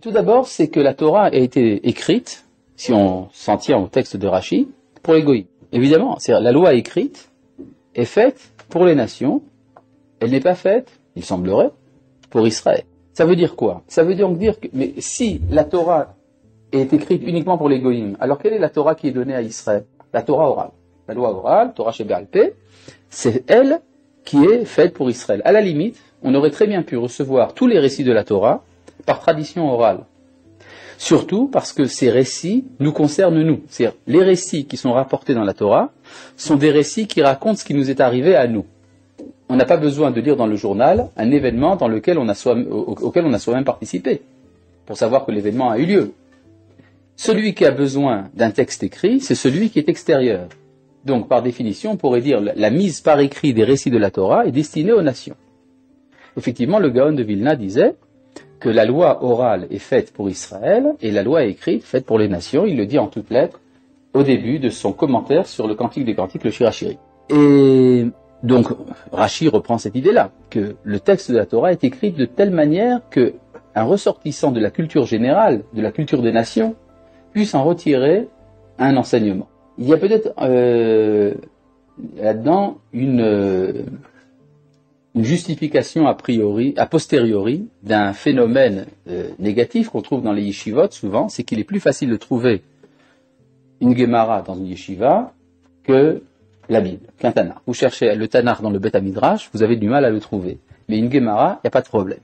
Tout d'abord, c'est que la Torah a été écrite, si on s'en tient au texte de Rashi, pour les goïms. Évidemment, la loi écrite est faite pour les nations, elle n'est pas faite, il semblerait, pour Israël. Ça veut dire quoi? Ça veut donc dire que, mais si la Torah est écrite uniquement pour les goïms, alors quelle est la Torah qui est donnée à Israël? La Torah orale. La loi orale, Torah Sheba'al Peh, c'est elle qui est faite pour Israël. À la limite, on aurait très bien pu recevoir tous les récits de la Torah par tradition orale. Surtout parce que ces récits nous concernent nous. C'est-à-dire, les récits qui sont rapportés dans la Torah sont des récits qui racontent ce qui nous est arrivé à nous. On n'a pas besoin de lire dans le journal un événement dans lequel auquel on a soi-même participé, pour savoir que l'événement a eu lieu. Celui qui a besoin d'un texte écrit, c'est celui qui est extérieur. Donc, par définition, on pourrait dire la mise par écrit des récits de la Torah est destinée aux nations. Effectivement, le Gaon de Vilna disait que la loi orale est faite pour Israël et la loi écrite faite pour les nations. Il le dit en toutes lettres au début de son commentaire sur le Cantique des Cantiques, le Shir HaShirim. Et donc, Rashi reprend cette idée-là, que le texte de la Torah est écrit de telle manière qu'un ressortissant de la culture générale, de la culture des nations, puisse en retirer un enseignement. Il y a peut-être là-dedans une justification a posteriori d'un phénomène négatif qu'on trouve dans les yeshivot souvent, c'est qu'il est plus facile de trouver une Gemara dans une yeshiva que la Bible, qu'un Tanakh. Vous cherchez le Tanakh dans le Beth Midrash, vous avez du mal à le trouver. Mais une Gemara, il n'y a pas de problème.